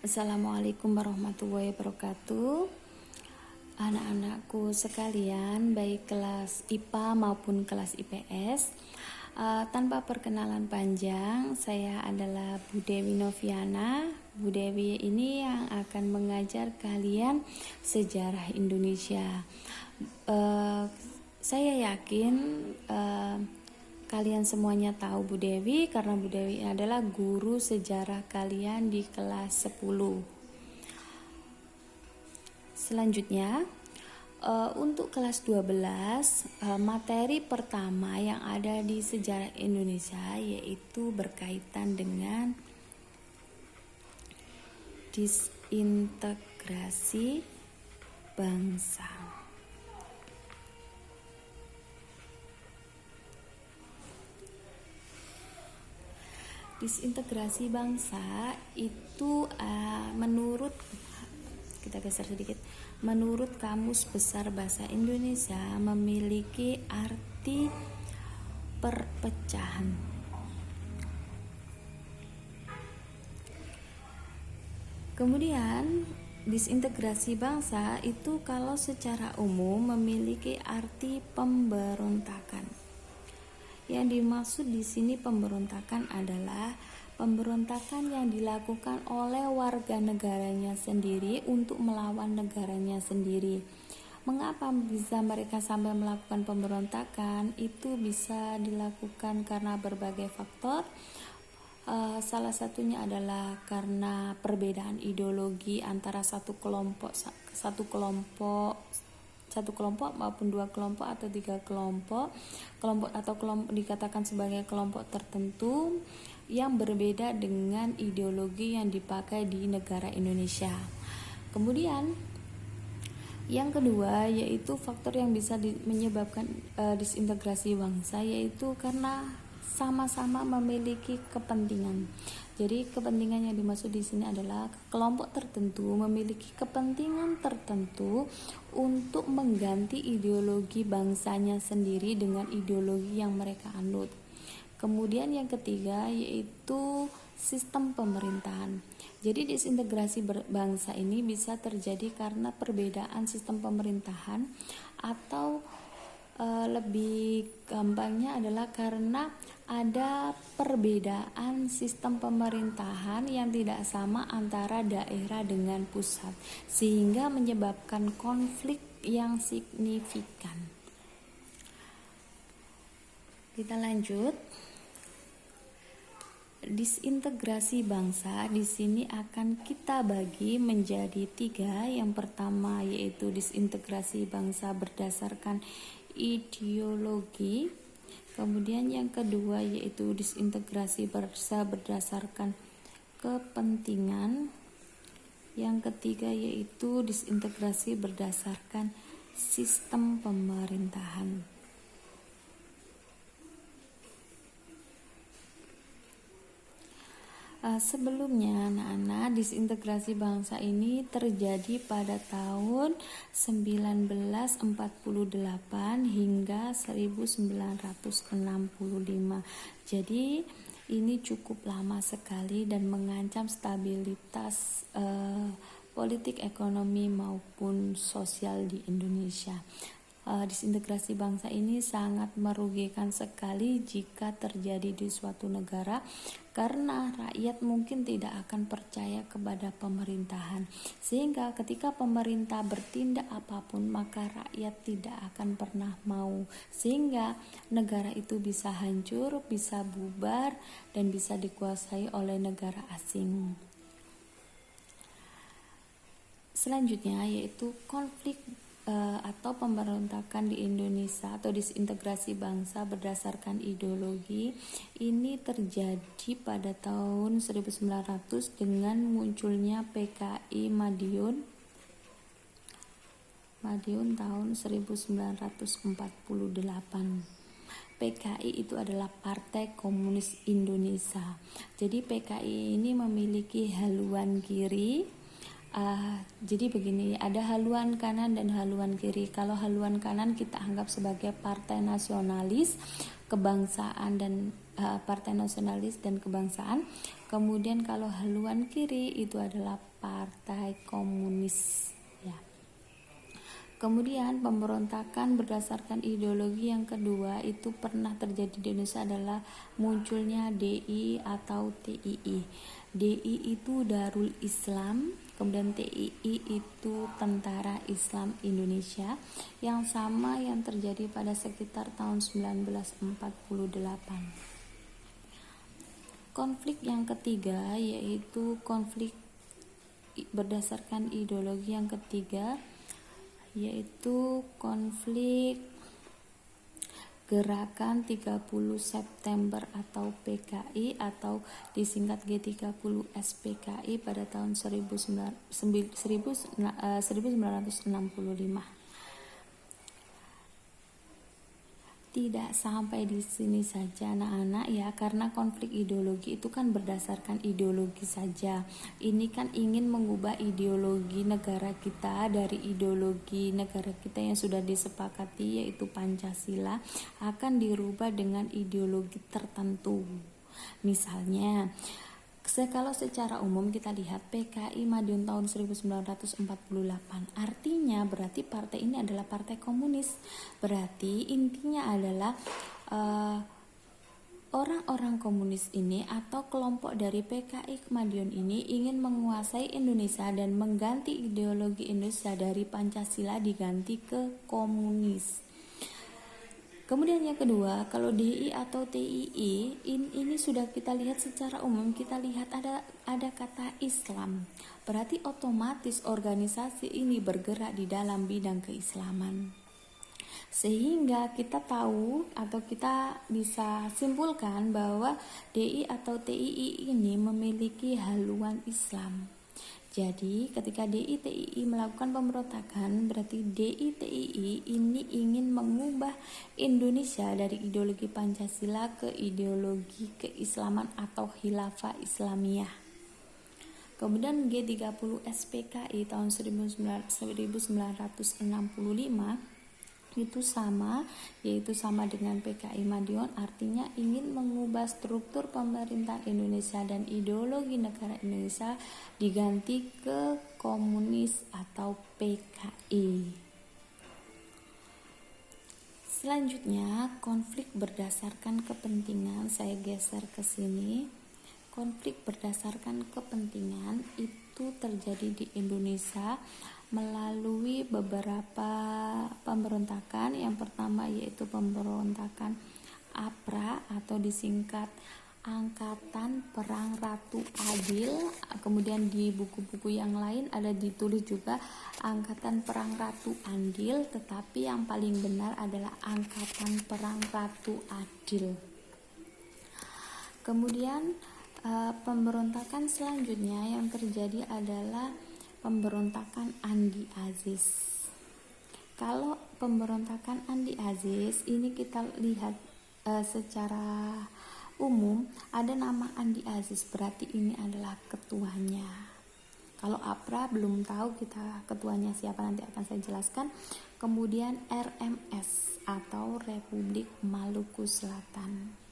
Assalamualaikum warahmatullahi wabarakatuh. Anak-anakku sekalian, baik kelas IPA maupun kelas IPS. Tanpa perkenalan panjang, saya adalah Bu Dewi Noviana. Bu Dewi ini yang akan mengajar kalian sejarah Indonesia. Saya yakin kalian semuanya tahu Bu Dewi karena Bu Dewi adalah guru sejarah kalian di kelas 10. Selanjutnya, untuk kelas 12, materi pertama yang ada di sejarah Indonesia yaitu berkaitan dengan disintegrasi bangsa. Disintegrasi bangsa itu menurut Kamus Besar Bahasa Indonesia memiliki arti perpecahan. Kemudian disintegrasi bangsa itu kalau secara umum memiliki arti pemberontakan. Yang dimaksud di sini pemberontakan adalah pemberontakan yang dilakukan oleh warga negaranya sendiri untuk melawan negaranya sendiri. Mengapa bisa mereka sampai melakukan pemberontakan? Itu bisa dilakukan karena berbagai faktor. Salah satunya adalah karena perbedaan ideologi antara satu kelompok maupun dua kelompok atau tiga kelompok dikatakan sebagai kelompok tertentu yang berbeda dengan ideologi yang dipakai di negara Indonesia. Kemudian yang kedua yaitu faktor yang bisa menyebabkan disintegrasi bangsa, yaitu karena sama-sama memiliki kepentingan. Jadi kepentingan yang dimaksud di sini adalah kelompok tertentu memiliki kepentingan tertentu untuk mengganti ideologi bangsanya sendiri dengan ideologi yang mereka anut. Kemudian yang ketiga yaitu sistem pemerintahan. Jadi disintegrasi bangsa ini bisa terjadi karena perbedaan sistem pemerintahan atau lebih gampangnya adalah karena ada perbedaan sistem pemerintahan yang tidak sama antara daerah dengan pusat, sehingga menyebabkan konflik yang signifikan. Kita lanjut. Disintegrasi bangsa di sini akan kita bagi menjadi 3. Yang pertama yaitu disintegrasi bangsa berdasarkan ideologi. Kemudian yang kedua yaitu disintegrasi bangsa berdasarkan kepentingan. Yang ketiga yaitu disintegrasi berdasarkan sistem pemerintahan. Sebelumnya anak-anak, disintegrasi bangsa ini terjadi pada tahun 1948 hingga 1965. Jadi ini cukup lama sekali dan mengancam stabilitas politik, ekonomi maupun sosial di Indonesia. Disintegrasi bangsa ini sangat merugikan sekali jika terjadi di suatu negara, karena rakyat mungkin tidak akan percaya kepada pemerintahan, sehingga ketika pemerintah bertindak apapun maka rakyat tidak akan pernah mau, sehingga negara itu bisa hancur, bisa bubar, dan bisa dikuasai oleh negara asing. Selanjutnya yaitu konflik atau pemberontakan di Indonesia atau disintegrasi bangsa berdasarkan ideologi. Ini terjadi pada tahun 1900 dengan munculnya PKI Madiun tahun 1948. PKI itu adalah Partai Komunis Indonesia. Jadi PKI ini memiliki haluan kiri. Jadi begini, ada haluan kanan dan haluan kiri. Kalau haluan kanan kita anggap sebagai partai nasionalis, kebangsaan dan partai nasionalis dan kebangsaan. Kemudian kalau haluan kiri itu adalah Partai Komunis ya. Kemudian pemberontakan berdasarkan ideologi yang kedua itu pernah terjadi di Indonesia adalah munculnya DI atau TII. DI itu Darul Islam, kemudian TII itu Tentara Islam Indonesia, yang sama yang terjadi pada sekitar tahun 1948. Konflik yang ketiga yaitu konflik berdasarkan ideologi yang ketiga, yaitu konflik Gerakan 30 September atau PKI atau disingkat G30 SPKI pada tahun 1965. Tidak sampai di sini saja anak-anak ya, karena konflik ideologi itu kan berdasarkan ideologi saja. Ini kan ingin mengubah ideologi negara kita dari ideologi negara kita yang sudah disepakati yaitu Pancasila akan dirubah dengan ideologi tertentu. Misalnya kalau secara umum kita lihat PKI Madiun tahun 1948, artinya berarti partai ini adalah partai komunis. Berarti intinya adalah orang-orang komunis ini atau kelompok dari PKI Madiun ini ingin menguasai Indonesia dan mengganti ideologi Indonesia dari Pancasila diganti ke komunis. Kemudian yang kedua, kalau DI atau TII ini sudah kita lihat secara umum, kita lihat ada kata Islam. Berarti otomatis organisasi ini bergerak di dalam bidang keislaman. Sehingga kita tahu atau kita bisa simpulkan bahwa DI atau TII ini memiliki haluan Islam. Jadi ketika DI TII melakukan pemberontakan, berarti DI TII ini ingin mengubah Indonesia dari ideologi Pancasila ke ideologi keislaman atau khilafah Islamiyah. Kemudian G30 SPKI tahun 1965 itu sama, yaitu sama dengan PKI Madiun, artinya ingin mengubah struktur pemerintahan Indonesia dan ideologi negara Indonesia diganti ke komunis atau PKI. Selanjutnya, konflik berdasarkan kepentingan, saya geser ke sini. Konflik berdasarkan kepentingan itu terjadi di Indonesia melalui beberapa pemberontakan. Yang pertama yaitu pemberontakan APRA atau disingkat Angkatan Perang Ratu Adil. Kemudian di buku-buku yang lain ada ditulis juga Angkatan Perang Ratu Adil, tetapi yang paling benar adalah Angkatan Perang Ratu Adil. Kemudian pemberontakan selanjutnya yang terjadi adalah pemberontakan Andi Aziz. Kalau pemberontakan Andi Aziz ini kita lihat secara umum ada nama Andi Aziz, berarti ini adalah ketuanya. Kalau APRA belum tahu kita ketuanya siapa, nanti akan saya jelaskan. Kemudian RMS atau Republik Maluku Selatan.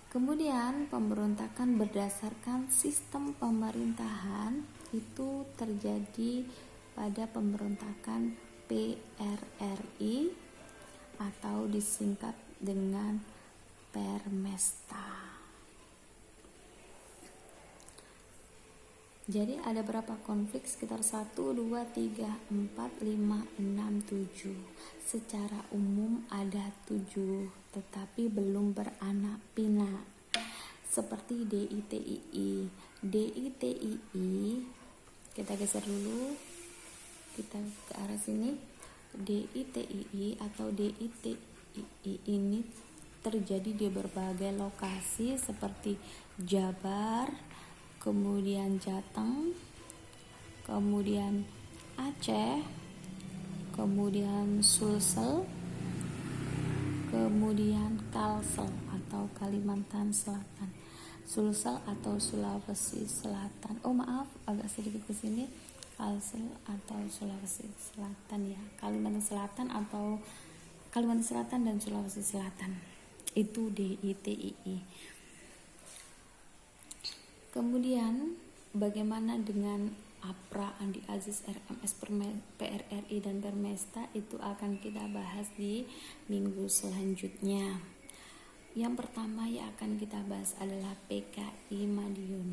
Kemudian pemberontakan berdasarkan sistem pemerintahan itu terjadi pada pemberontakan PRRI atau disingkat dengan Permesta. Jadi ada berapa konflik? Sekitar 1, 2, 3, 4, 5, 6, 7. Secara umum ada 7, tetapi belum beranak pinak. Seperti DITII. DITII, kita geser dulu. Kita ke arah sini. DITII atau DITII ini terjadi di berbagai lokasi seperti Jabar, kemudian Jateng, kemudian Aceh, kemudian Sulsel, kemudian Kalsel atau Kalimantan Selatan, Sulsel atau Sulawesi Selatan. Oh maaf, agak sedikit ke sini. Kalsel atau Sulawesi Selatan ya, Kalimantan Selatan atau Kalimantan Selatan dan Sulawesi Selatan. Itu DITII. Kemudian bagaimana dengan APRA, Andi Aziz, RMS, PRRI dan Permesta, itu akan kita bahas di minggu selanjutnya. Yang pertama yang akan kita bahas adalah PKI Madiun.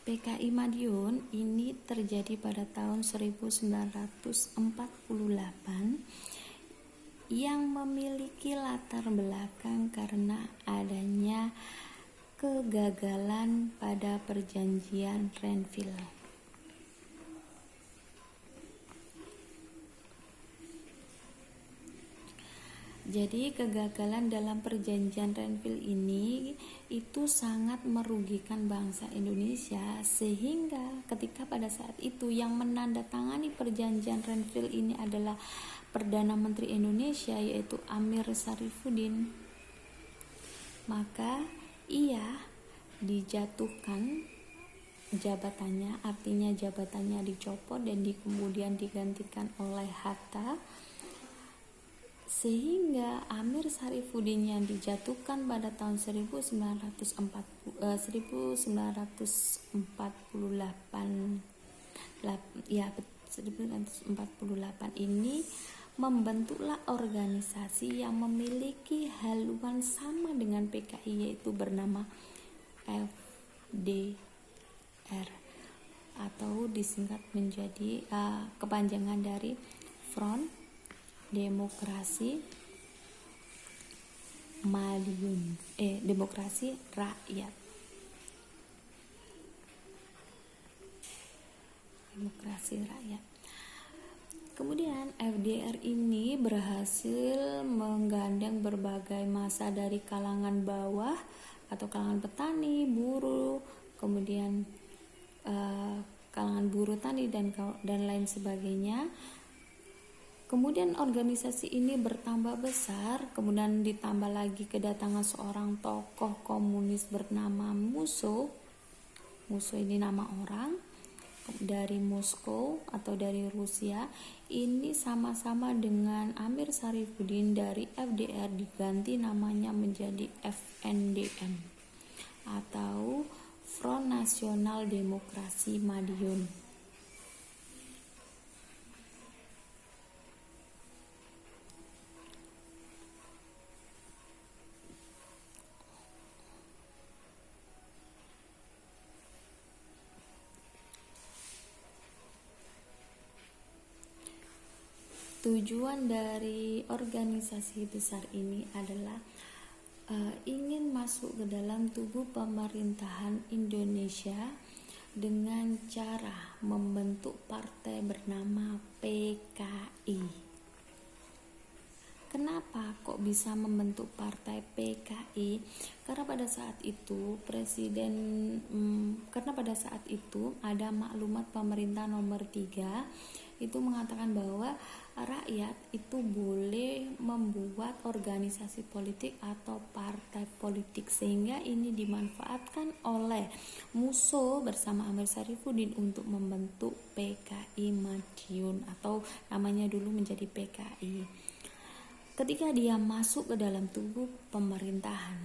PKI Madiun ini terjadi pada tahun 1948 yang memiliki latar belakang karena adanya kegagalan pada perjanjian Renville. Jadi kegagalan dalam perjanjian Renville ini itu sangat merugikan bangsa Indonesia, sehingga ketika pada saat itu yang menandatangani perjanjian Renville ini adalah Perdana Menteri Indonesia, yaitu Amir Syarifuddin. Maka ia dijatuhkan jabatannya, artinya jabatannya dicopot dan kemudian digantikan oleh Hatta, sehingga Amir Syarifuddin yang dijatuhkan pada tahun 1948 ini membentuklah organisasi yang memiliki haluan sama dengan PKI, yaitu bernama FDR atau disingkat menjadi kepanjangan dari Front Demokrasi Madiun, Demokrasi Rakyat. Demokrasi Rakyat. Kemudian FDR ini berhasil menggandeng berbagai massa dari kalangan bawah atau kalangan petani, buruh, kemudian kalangan buruh tani dan lain sebagainya. Kemudian organisasi ini bertambah besar, kemudian ditambah lagi kedatangan seorang tokoh komunis bernama Musso. Musso ini nama orang, dari Moskow atau dari Rusia. Ini sama-sama dengan Amir Syarifuddin dari FDR diganti namanya menjadi FNDM atau Front Nasional Demokrasi Madiun. Tujuan dari organisasi besar ini adalah ingin masuk ke dalam tubuh pemerintahan Indonesia dengan cara membentuk partai bernama PKI. Kenapa kok bisa membentuk partai PKI? Karena pada saat itu karena pada saat itu ada maklumat pemerintah nomor 3 itu mengatakan bahwa rakyat itu boleh membuat organisasi politik atau partai politik, sehingga ini dimanfaatkan oleh Musso bersama Amir Syarifuddin untuk membentuk PKI Madiun atau namanya dulu menjadi PKI. Ketika dia masuk ke dalam tubuh pemerintahan,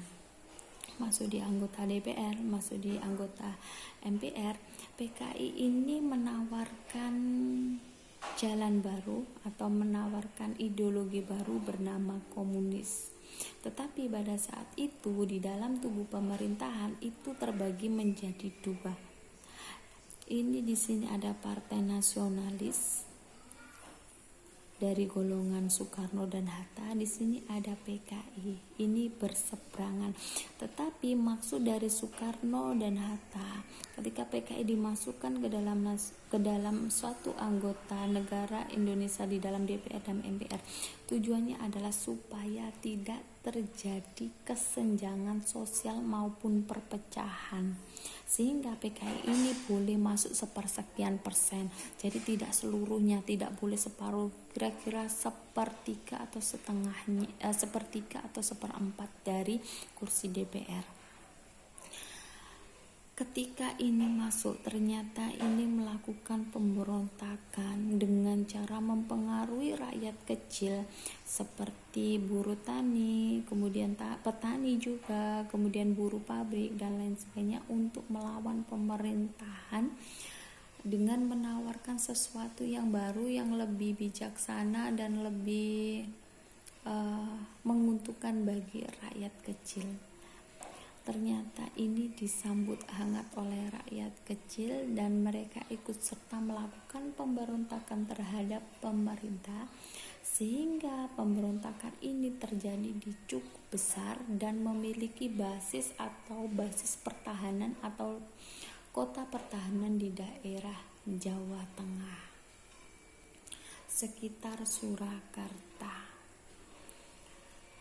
masuk di anggota DPR, masuk di anggota MPR, PKI ini menawarkan jalan baru atau menawarkan ideologi baru bernama komunis. Tetapi pada saat itu di dalam tubuh pemerintahan itu terbagi menjadi 2. Ini di sini ada Partai Nasionalis dari golongan Soekarno dan Hatta, di sini ada PKI. Ini berseberangan. Tetapi maksud dari Soekarno dan Hatta ketika PKI dimasukkan ke dalam suatu anggota negara Indonesia di dalam DPR dan MPR, tujuannya adalah supaya tidak terjadi kesenjangan sosial maupun perpecahan, sehingga PKI ini boleh masuk sepersekian persen. Jadi tidak seluruhnya, tidak boleh separuh, kira-kira sepertiga atau seperempat dari kursi DPR. Ketika ini masuk, ternyata ini melakukan pemberontakan dengan cara mempengaruhi rakyat kecil seperti buruh tani, kemudian petani juga, kemudian buruh pabrik dan lain sebagainya untuk melawan pemerintahan dengan menawarkan sesuatu yang baru, yang lebih bijaksana dan lebih menguntungkan bagi rakyat kecil. Ternyata ini disambut hangat oleh rakyat kecil dan mereka ikut serta melakukan pemberontakan terhadap pemerintah, sehingga pemberontakan ini terjadi di cukup besar dan memiliki basis pertahanan atau kota pertahanan di daerah Jawa Tengah sekitar Surakarta.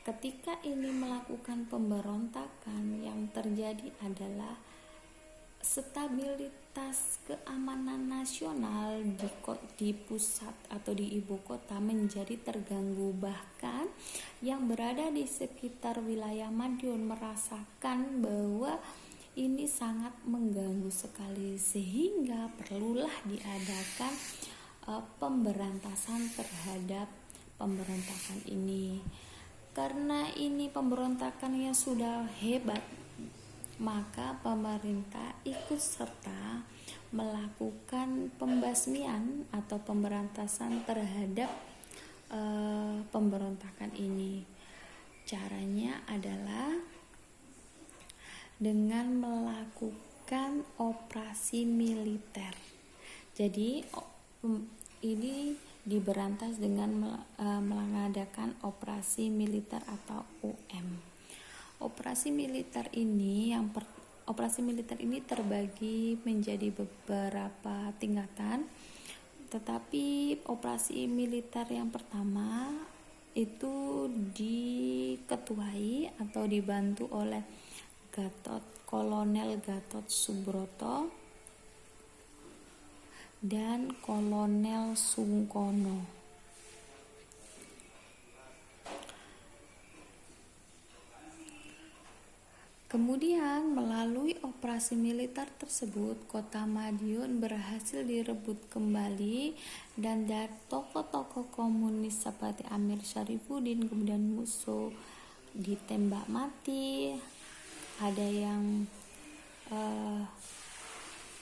Ketika ini melakukan pemberontakan, yang terjadi adalah stabilitas keamanan nasional di pusat atau di ibu kota menjadi terganggu. Bahkan yang berada di sekitar wilayah Madiun merasakan bahwa ini sangat mengganggu sekali, sehingga perlulah diadakan pemberantasan terhadap pemberontakan ini. Karena ini pemberontakannya sudah hebat, maka pemerintah ikut serta melakukan pembasmian atau pemberantasan terhadap pemberontakan ini. Caranya adalah dengan melakukan operasi militer. Jadi ini diberantas dengan mengadakan operasi militer atau UM. Operasi militer ini terbagi menjadi beberapa tingkatan, tetapi operasi militer yang pertama itu diketuai atau dibantu oleh Kolonel Gatot Subroto dan Kolonel Sungkono. Kemudian melalui operasi militer tersebut, kota Madiun berhasil direbut kembali dan dari tokoh-tokoh komunis seperti Amir Syarifuddin kemudian musuh ditembak mati. Ada yang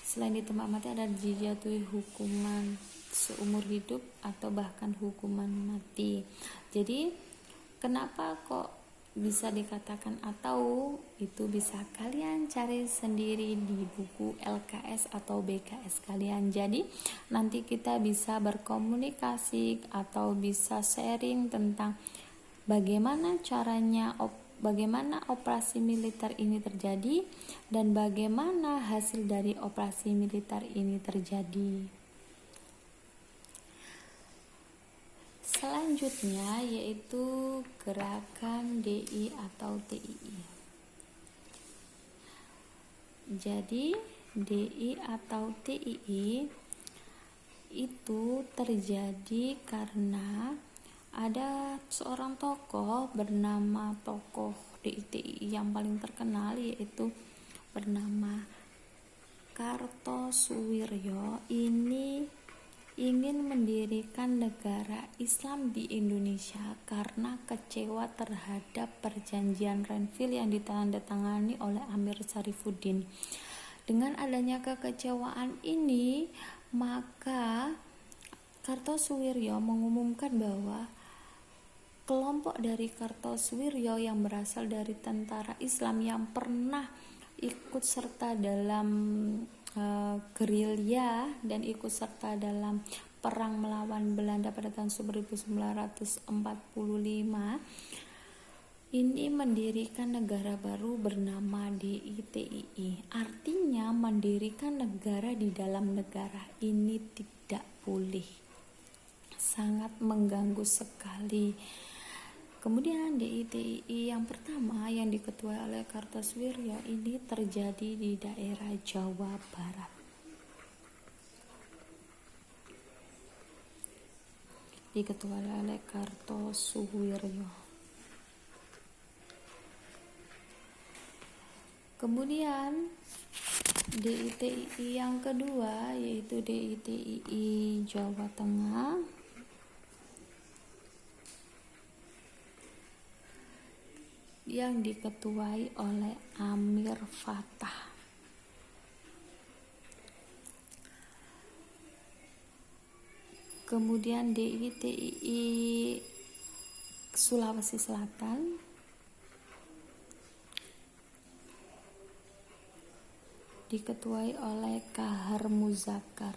selain ditembak mati ada dijatuhi hukuman seumur hidup atau bahkan hukuman mati. Jadi kenapa kok bisa dikatakan atau itu bisa kalian cari sendiri di buku LKS atau BKS kalian. Jadi nanti kita bisa berkomunikasi atau bisa sharing tentang bagaimana caranya bagaimana operasi militer ini terjadi dan bagaimana hasil dari operasi militer ini terjadi. Selanjutnya yaitu gerakan DI atau TII. Jadi DI atau TII itu terjadi karena ada seorang tokoh bernama tokoh DITI yang paling terkenal, yaitu bernama Kartosuwiryo. Ini ingin mendirikan negara Islam di Indonesia karena kecewa terhadap perjanjian Renville yang ditandatangani oleh Amir Syarifuddin. Dengan adanya kekecewaan ini, maka Kartosuwiryo mengumumkan bahwa kelompok dari Kartosuwiryo yang berasal dari tentara Islam yang pernah ikut serta dalam gerilya dan ikut serta dalam perang melawan Belanda pada tahun 1945 ini mendirikan negara baru bernama DITII. Artinya mendirikan negara di dalam negara ini tidak boleh, sangat mengganggu sekali. Kemudian DITII yang pertama yang diketuai oleh Kartosuwiryo ini terjadi di daerah Jawa Barat. Diketuai oleh Kartosuwiryo. Kemudian DITII yang kedua yaitu DITII Jawa Tengah yang diketuai oleh Amir Fattah. Kemudian DITII Sulawesi Selatan diketuai oleh Kahar Muzakkar.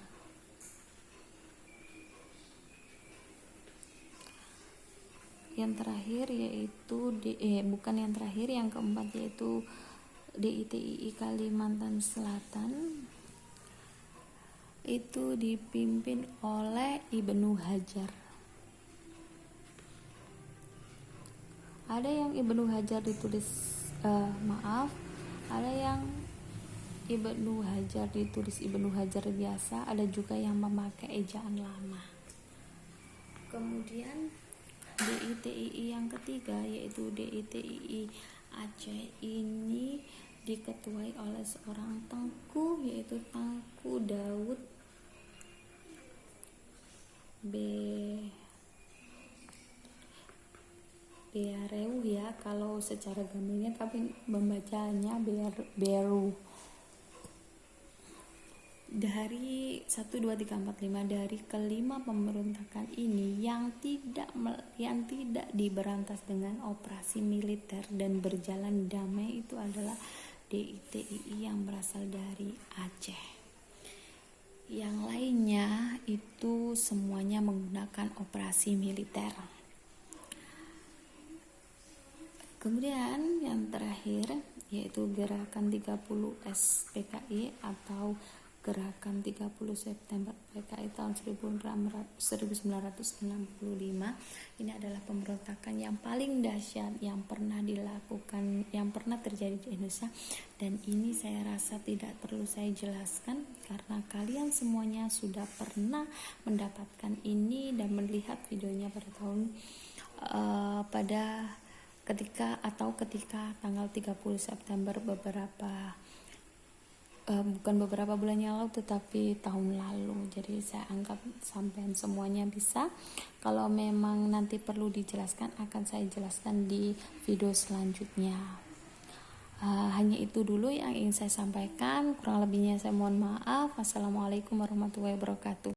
Yang terakhir yaitu yang keempat yaitu DITII Kalimantan Selatan, itu dipimpin oleh Ibnu Hajar. Ada yang Ibnu Hajar ada yang Ibnu Hajar ditulis Ibnu Hajar biasa, ada juga yang memakai ejaan lama. Kemudian DITII yang ketiga yaitu DITII Aceh, ini diketuai oleh seorang tengku yaitu Tengku Daud Beareu ya kalau secara gambarnya, tapi membacanya Beru. Dari 1, 2, 3, 4, 5 dari kelima pemberontakan ini yang tidak diberantas dengan operasi militer dan berjalan damai itu adalah DITII yang berasal dari Aceh. Yang lainnya itu semuanya menggunakan operasi militer. Kemudian yang terakhir yaitu Gerakan 30 SPKI atau Gerakan 30 September PKI tahun 1965. Ini adalah pemberontakan yang paling dahsyat yang pernah terjadi di Indonesia, dan ini saya rasa tidak perlu saya jelaskan karena kalian semuanya sudah pernah mendapatkan ini dan melihat videonya ketika tanggal 30 September bukan beberapa bulan yang lalu tetapi tahun lalu. Jadi saya anggap sampai semuanya bisa. Kalau memang nanti perlu dijelaskan akan saya jelaskan di video selanjutnya. Hanya itu dulu yang ingin saya sampaikan, kurang lebihnya saya mohon maaf. Wassalamualaikum warahmatullahi wabarakatuh.